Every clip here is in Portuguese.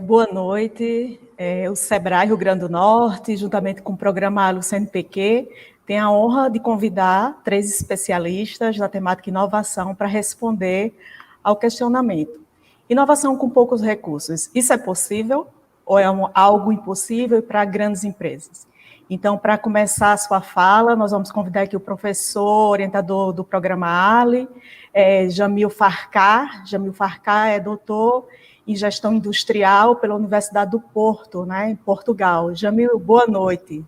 Boa noite. O SEBRAE Rio Grande do Norte, juntamente com o programa ALO CNPq, tem a honra de convidar 3 especialistas da temática inovação para responder ao questionamento. Inovação com poucos recursos, isso é possível ou é algo impossível para grandes empresas? Então, para começar a sua fala, nós vamos convidar aqui o professor, orientador do programa ALE, Jamil Farcar. Jamil Farcar é doutor em gestão industrial pela Universidade do Porto, né, em Portugal. Jamil, boa noite.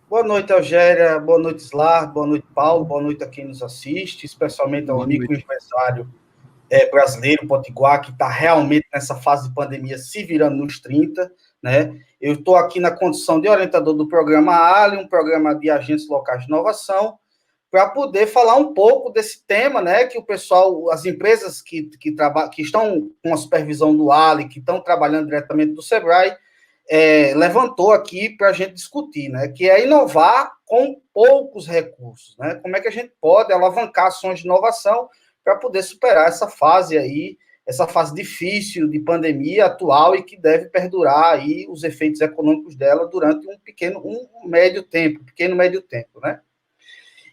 Boa noite, Eugéria. Boa noite, Slar. Boa noite, Paulo. Boa noite a quem nos assiste, especialmente ao microempresário brasileiro, potiguar, que está realmente nessa fase de pandemia se virando nos 30, né? Eu estou aqui na condição de orientador do programa ALE, um programa de agentes locais de inovação, para poder falar um pouco desse tema, né, que o pessoal, as empresas que estão com a supervisão do ALE, que estão trabalhando diretamente do SEBRAE, levantou aqui para a gente discutir, né, que é inovar com poucos recursos, né, como é que a gente pode alavancar ações de inovação para poder superar essa fase aí, essa fase difícil de pandemia atual e que deve perdurar aí os efeitos econômicos dela durante um médio tempo, né.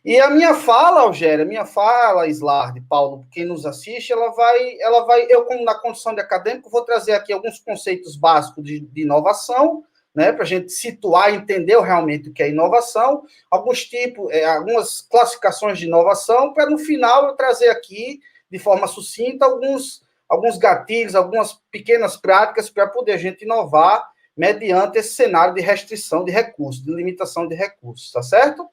E a minha fala, Algéria, Slard, Paulo, quem nos assiste, eu, como na condição de acadêmico, vou trazer aqui alguns conceitos básicos de inovação, né, para a gente situar e entender realmente o que é inovação, algumas classificações de inovação, para no final eu trazer aqui, de forma sucinta, alguns gatilhos, algumas pequenas práticas para poder a gente inovar mediante esse cenário de restrição de recursos, de limitação de recursos, tá certo?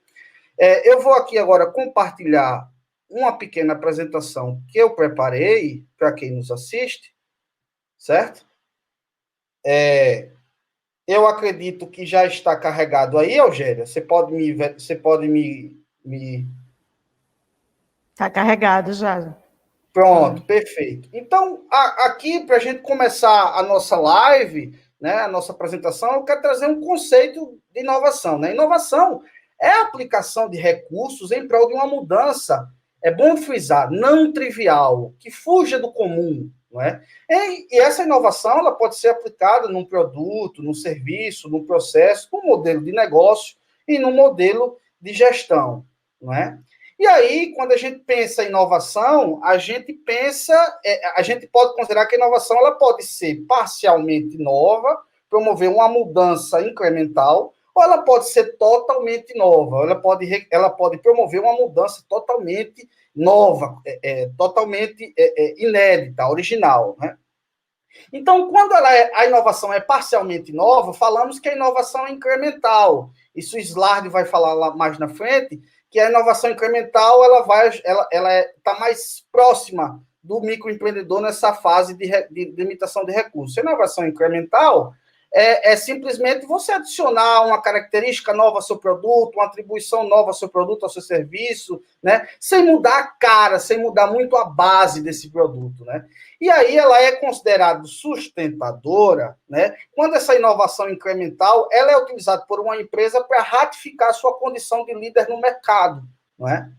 Eu vou aqui agora compartilhar uma pequena apresentação que eu preparei para quem nos assiste, certo? Eu acredito que já está carregado aí, Eugéria. Você pode me... Está carregado já. Pronto, perfeito. Então, aqui, para a gente começar a nossa live, né, a nossa apresentação, eu quero trazer um conceito de inovação, né? Inovação é a aplicação de recursos em prol de uma mudança, é bom frisar, não trivial, que fuja do comum, não é? E essa inovação ela pode ser aplicada num produto, num serviço, num processo, num modelo de negócio e num modelo de gestão, não é? E aí, quando a gente pensa em inovação, a gente pode considerar que a inovação ela pode ser parcialmente nova, promover uma mudança incremental, ou ela pode ser totalmente nova, ela pode promover uma mudança totalmente nova, totalmente inédita, original, né? Então, quando a inovação é parcialmente nova, falamos que a inovação é incremental. Isso o Slard vai falar lá mais na frente, que a inovação incremental ela está mais próxima do microempreendedor nessa fase de limitação de recursos. A inovação incremental é simplesmente você adicionar uma característica nova ao seu produto, uma atribuição nova ao seu produto, ao seu serviço, né? Sem mudar a cara, sem mudar muito a base desse produto, né? E aí ela é considerada sustentadora, né? Quando essa inovação incremental ela é utilizada por uma empresa para ratificar sua condição de líder no mercado, não é?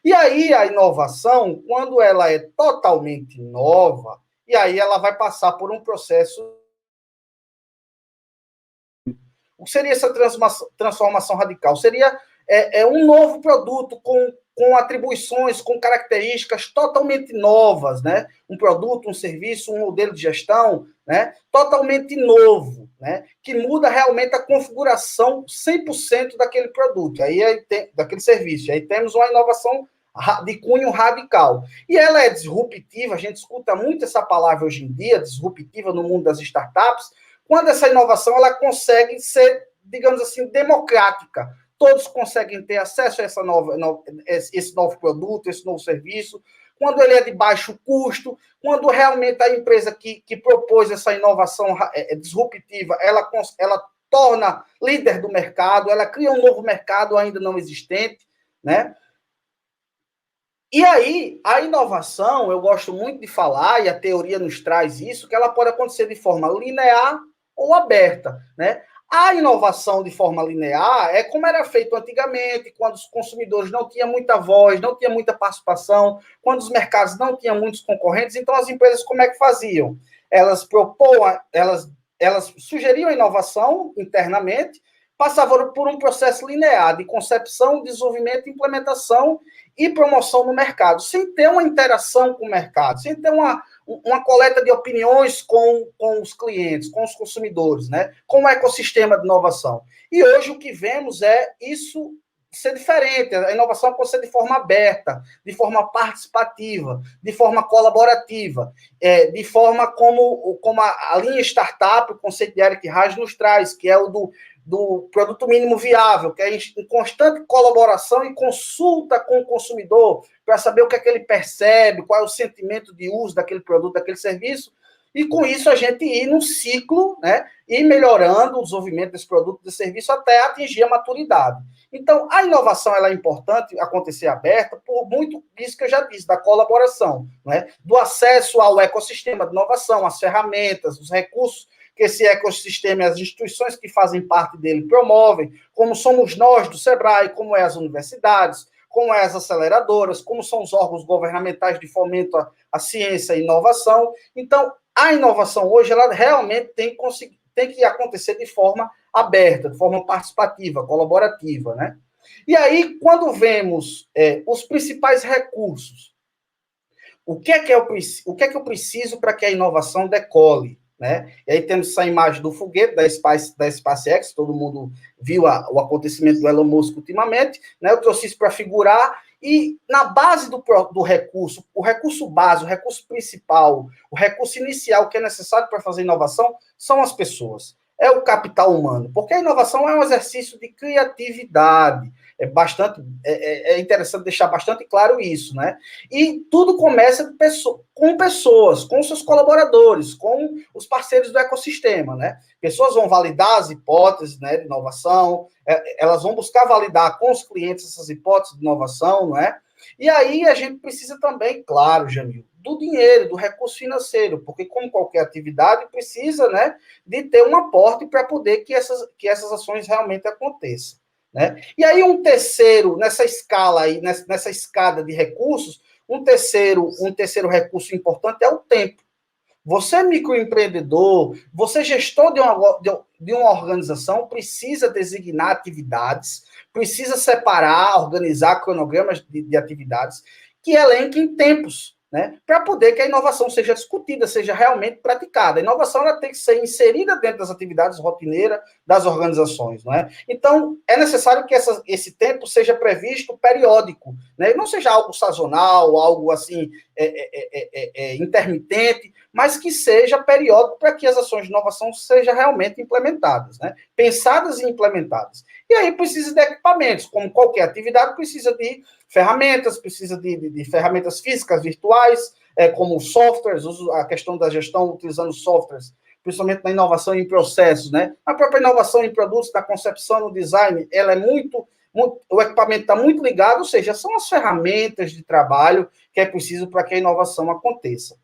E aí a inovação, quando ela é totalmente nova, e aí ela vai passar por um processo. O que seria essa transformação radical? Seria um novo produto com atribuições, com características totalmente novas, né? Um produto, um serviço, um modelo de gestão, né? Totalmente novo, né? Que muda realmente a configuração 100% daquele produto, daquele serviço. Aí temos uma inovação de cunho radical. E ela é disruptiva, a gente escuta muito essa palavra hoje em dia, disruptiva no mundo das startups, quando essa inovação ela consegue ser, digamos assim, democrática. Todos conseguem ter acesso a esse novo produto, esse novo serviço, quando ele é de baixo custo, quando realmente a empresa que propôs essa inovação disruptiva, ela torna líder do mercado, ela cria um novo mercado ainda não existente, né? E aí, a inovação, eu gosto muito de falar, e a teoria nos traz isso, que ela pode acontecer de forma linear ou aberta, né? A inovação de forma linear é como era feito antigamente, quando os consumidores não tinham muita voz, não tinham muita participação, quando os mercados não tinham muitos concorrentes, então as empresas como é que faziam? Elas elas sugeriam a inovação internamente, passavam por um processo linear de concepção, desenvolvimento, implementação e promoção no mercado, sem ter uma interação com o mercado, sem ter uma coleta de opiniões com os clientes, com os consumidores, né? Com o ecossistema de inovação. E hoje o que vemos é isso ser diferente, a inovação pode ser de forma aberta, de forma participativa, de forma colaborativa, de forma como a linha startup, o conceito de Eric Ries nos traz, que é o do produto mínimo viável, que é em constante colaboração e consulta com o consumidor para saber o que é que ele percebe, qual é o sentimento de uso daquele produto, daquele serviço, e com isso a gente ir num ciclo, né, e melhorando o desenvolvimento desse produto, desse serviço, até atingir a maturidade. Então, a inovação ela é importante acontecer aberta, por muito isso que eu já disse, da colaboração, né, do acesso ao ecossistema de inovação, às ferramentas, os recursos que esse ecossistema e as instituições que fazem parte dele promovem, como somos nós do SEBRAE, como é as universidades, como é as aceleradoras, como são os órgãos governamentais de fomento à ciência e inovação. Então, a inovação hoje, ela realmente tem que acontecer de forma aberta, de forma participativa, colaborativa, né? E aí, quando vemos os principais recursos, o que é que eu preciso para que a inovação decole? Né? E aí temos essa imagem do foguete da SpaceX, todo mundo viu o acontecimento do Elon Musk ultimamente, né? Eu trouxe isso para figurar, e na base do recurso, o recurso base, o recurso principal, o recurso inicial que é necessário para fazer inovação são as pessoas, é o capital humano, porque a inovação é um exercício de criatividade, é interessante deixar bastante claro isso, né? E tudo começa com pessoas, com seus colaboradores, com os parceiros do ecossistema, né? Pessoas vão validar as hipóteses, né, de inovação, elas vão buscar validar com os clientes essas hipóteses de inovação, não é? E aí a gente precisa também, claro, Jamil, do dinheiro, do recurso financeiro, porque como qualquer atividade precisa, né, de ter um aporte para poder que essas ações realmente aconteçam. Né? E aí um terceiro, nessa escala aí, nessa escada de recursos, um terceiro recurso importante é o tempo. Você microempreendedor, você gestor de uma organização, precisa designar atividades, precisa separar, organizar cronogramas de atividades que elenquem tempos, né, para poder que a inovação seja discutida, seja realmente praticada. A inovação ela tem que ser inserida dentro das atividades rotineiras das organizações, não é? Então, é necessário que esse tempo seja previsto periódico, né, e não seja algo sazonal, algo assim, intermitente, mas que seja periódico para que as ações de inovação sejam realmente implementadas, né, pensadas e implementadas. E aí precisa de equipamentos, como qualquer atividade precisa de ferramentas, precisa de ferramentas físicas, virtuais, como softwares, a questão da gestão utilizando softwares, principalmente na inovação em processos, né? A própria inovação em produtos, da concepção, no design, ela é o equipamento está muito ligado, ou seja, são as ferramentas de trabalho que é preciso para que a inovação aconteça.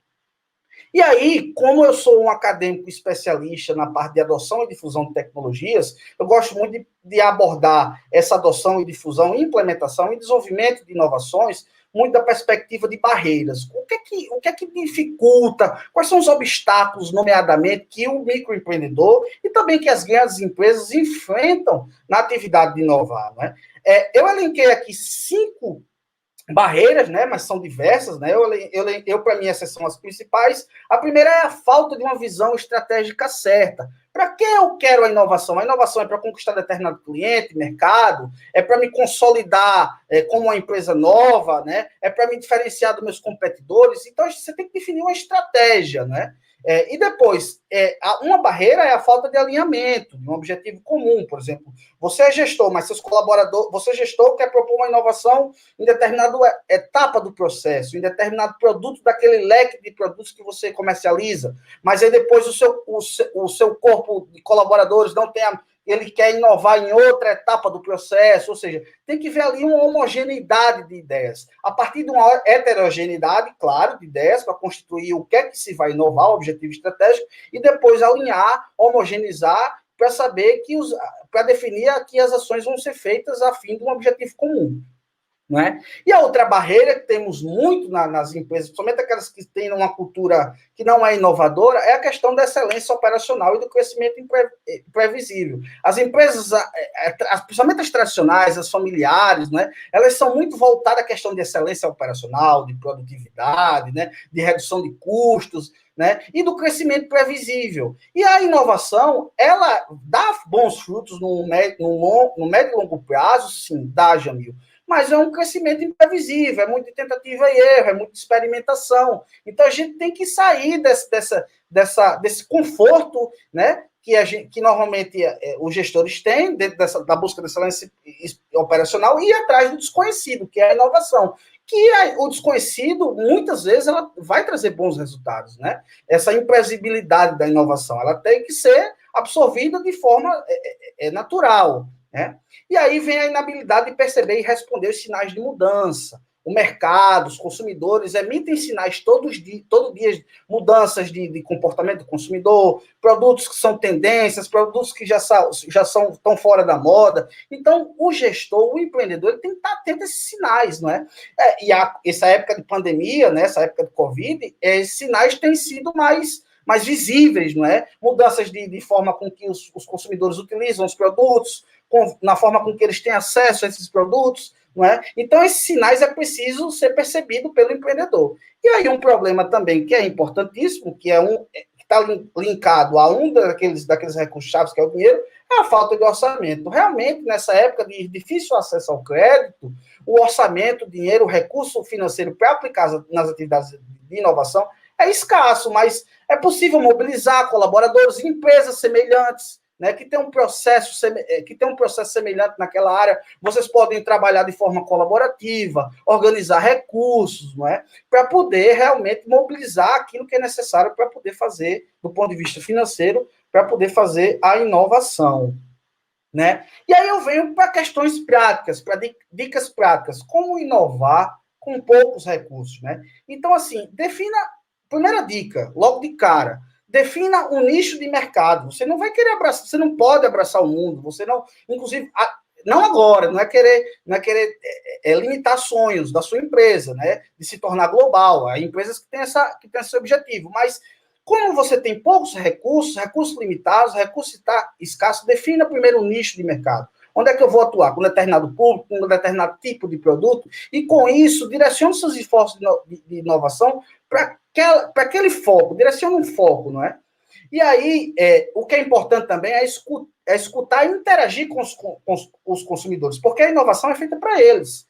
E aí, como eu sou um acadêmico especialista na parte de adoção e difusão de tecnologias, eu gosto muito de abordar essa adoção e difusão, implementação e desenvolvimento de inovações, muito da perspectiva de barreiras. O que é que dificulta? Quais são os obstáculos, nomeadamente, que o microempreendedor e também que as grandes empresas enfrentam na atividade de inovar? Né? Eu elenquei aqui 5 barreiras, né, mas são diversas, né, eu para mim, essas são as principais. A primeira é a falta de uma visão estratégica certa. Para que eu quero a inovação? A inovação é para conquistar determinado cliente, mercado, é para me consolidar como uma empresa nova, né, é para me diferenciar dos meus competidores. Então, você tem que definir uma estratégia, né? E depois, uma barreira é a falta de alinhamento, de um objetivo comum. Por exemplo, você é gestor, mas seus colaboradores, você gestor quer propor uma inovação em determinada etapa do processo, em determinado produto daquele leque de produtos que você comercializa, mas aí depois o seu corpo de colaboradores não tem ele quer inovar em outra etapa do processo, ou seja, tem que ver ali uma homogeneidade de ideias. A partir de uma heterogeneidade, claro, de ideias, para constituir o que é que se vai inovar, o objetivo estratégico, e depois alinhar, homogeneizar, para saber para definir que as ações vão ser feitas a fim de um objetivo comum. não é? E a outra barreira que temos muito nas empresas, principalmente aquelas que têm uma cultura que não é inovadora, é a questão da excelência operacional e do crescimento imprevisível. As empresas, principalmente as tradicionais, as familiares, né, elas são muito voltadas à questão de excelência operacional, de produtividade, né, de redução de custos, né, e do crescimento previsível. E a inovação, ela dá bons frutos no médio e longo prazo, sim, dá, Jamil, mas é um crescimento imprevisível, é muito tentativa e erro, é muita experimentação. Então, a gente tem que sair desse conforto, né, que normalmente os gestores têm, dentro da busca da excelência operacional, e ir atrás do desconhecido, que é a inovação. O desconhecido, muitas vezes, ela vai trazer bons resultados, né? Essa imprevisibilidade da inovação, ela tem que ser absorvida de forma natural, né? E aí vem a inabilidade de perceber e responder os sinais de mudança. O mercado, os consumidores emitem sinais todo dia, mudanças de comportamento do consumidor, produtos que são tendências, produtos que já estão fora da moda. Então, o gestor, o empreendedor, ele tem que estar atento a esses sinais, não é? Essa época de pandemia, né, essa época de Covid, esses sinais têm sido mais visíveis, não é? Mudanças de forma com que os consumidores utilizam os produtos, na forma com que eles têm acesso a esses produtos, não é? Então, esses sinais é preciso ser percebido pelo empreendedor. E aí um problema também que é importantíssimo, que está linkado a daqueles recursos-chave, que é o dinheiro, é a falta de orçamento. Realmente, nessa época de difícil acesso ao crédito, o orçamento, o dinheiro, o recurso financeiro para aplicar nas atividades de inovação é escasso, mas é possível mobilizar colaboradores e empresas semelhantes, né, que tem um processo semelhante naquela área. Vocês podem trabalhar de forma colaborativa, organizar recursos, não é, para poder realmente mobilizar aquilo que é necessário para poder fazer, do ponto de vista financeiro, para poder fazer a inovação, né? E aí eu venho para questões práticas, para dicas práticas, como inovar com poucos recursos, né? Então, assim, primeira dica, logo de cara, defina um nicho de mercado. Você não vai querer abraçar, você não pode abraçar o mundo, você não, inclusive, não agora, não é querer limitar sonhos da sua empresa, né? De se tornar global. Há empresas que têm esse objetivo, mas como você tem poucos recursos limitados, recursos está escasso, defina primeiro um nicho de mercado. Onde é que eu vou atuar? Com um determinado público, com um determinado tipo de produto, e com isso, direcione seus esforços de inovação para aquele foco, direcione um foco, não é? E aí, o que é importante também é escutar e interagir com os consumidores, porque a inovação é feita para eles.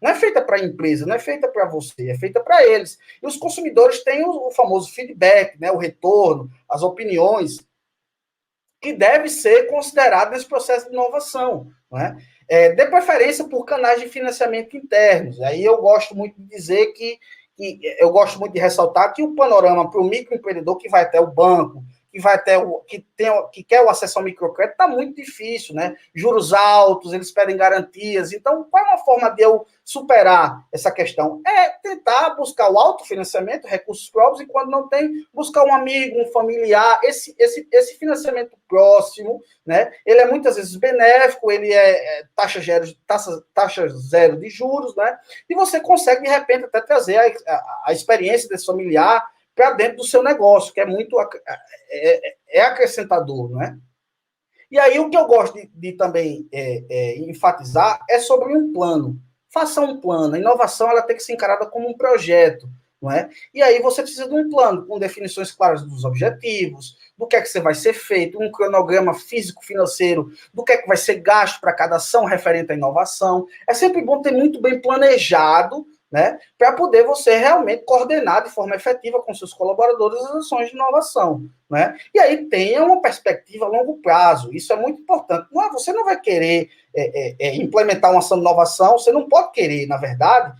Não é feita para a empresa, não é feita para você, é feita para eles. E os consumidores têm o famoso feedback, né, o retorno, as opiniões, que deve ser considerado nesse processo de inovação. Não é? Dê preferência por canais de financiamento internos. Aí eu gosto muito de dizer eu gosto muito de ressaltar que o panorama para o microempreendedor que vai até o banco, que quer o acesso ao microcrédito, está muito difícil, né? Juros altos, eles pedem garantias. Então, qual é uma forma de eu superar essa questão? É tentar buscar o autofinanciamento, recursos próprios, e quando não tem, buscar um amigo, um familiar. Esse financiamento próximo, né? Ele é muitas vezes benéfico, ele é taxa zero de juros, né? E você consegue, de repente, até trazer a experiência desse familiar para dentro do seu negócio, que é muito acrescentador, não é? E aí o que eu gosto de também enfatizar é sobre um plano. Faça um plano. A inovação ela tem que ser encarada como um projeto, não é? E aí você precisa de um plano com definições claras dos objetivos, do que é que você vai ser feito, um cronograma físico-financeiro, do que é que vai ser gasto para cada ação referente à inovação. É sempre bom ter muito bem planejado, né, para poder você realmente coordenar de forma efetiva com seus colaboradores as ações de inovação, né? E aí tenha uma perspectiva a longo prazo, isso é muito importante. Você não vai querer implementar uma ação de inovação, você não pode querer, na verdade,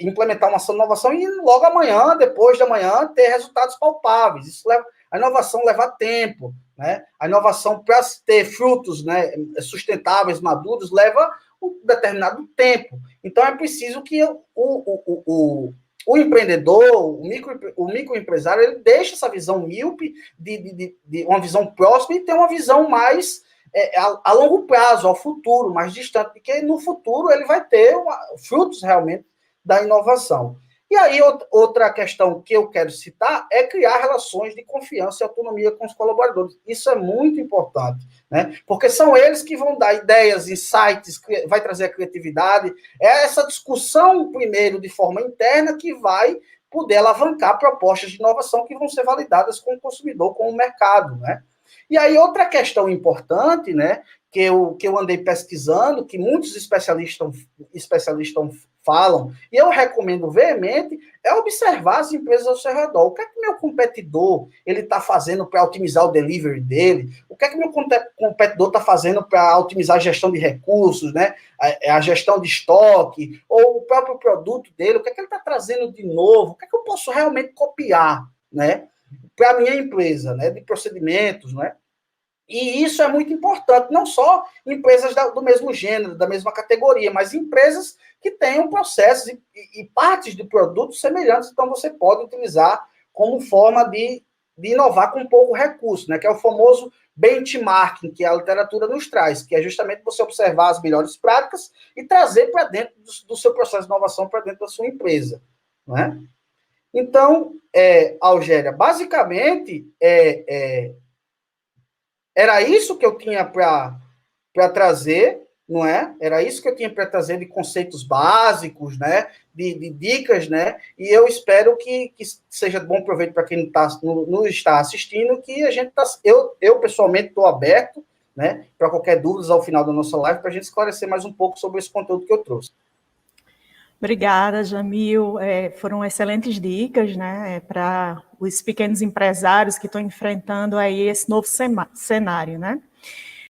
implementar uma ação de inovação e logo amanhã, depois de amanhã, ter resultados palpáveis. A inovação leva tempo, né? A inovação, para ter frutos, né, sustentáveis, maduros, leva um determinado tempo. Então, é preciso que o empreendedor, o microempresário, ele deixe essa visão míope, de uma visão próxima, e ter uma visão mais a longo prazo, ao futuro, mais distante, porque no futuro ele vai ter frutos realmente da inovação. E aí, outra questão que eu quero citar é criar relações de confiança e autonomia com os colaboradores. Isso é muito importante, né? Porque são eles que vão dar ideias, insights, vai trazer a criatividade. É essa discussão, primeiro, de forma interna, que vai poder alavancar propostas de inovação que vão ser validadas com o consumidor, com o mercado, né? E aí, outra questão importante, né, que eu andei pesquisando, que muitos especialistas falam, e eu recomendo veemente, é observar as empresas ao seu redor. O que é que meu competidor ele está fazendo para otimizar o delivery dele? O que é que meu competidor está fazendo para otimizar a gestão de recursos, né? A gestão de estoque, ou o próprio produto dele? O que é que ele está trazendo de novo? O que é que eu posso realmente copiar, né, para a minha empresa, né, de procedimentos, né? E isso é muito importante, não só empresas do mesmo gênero, da mesma categoria, mas empresas que tenham processos e partes de produtos semelhantes, então você pode utilizar como forma de inovar com pouco recurso, né? Que é o famoso benchmarking que a literatura nos traz, que é justamente você observar as melhores práticas e trazer para dentro do seu processo de inovação, para dentro da sua empresa, né? Então, Algéria, basicamente, era isso que eu tinha para trazer, não é? Era isso que eu tinha para trazer de conceitos básicos, né? De dicas, né? E eu espero que seja de bom proveito para quem nos está assistindo, que a gente eu pessoalmente estou aberto, né? Para qualquer dúvida ao final da nossa live, para a gente esclarecer mais um pouco sobre esse conteúdo que eu trouxe. Obrigada, Jamil. Foram excelentes dicas, né, para os pequenos empresários que estão enfrentando aí esse novo cenário, né?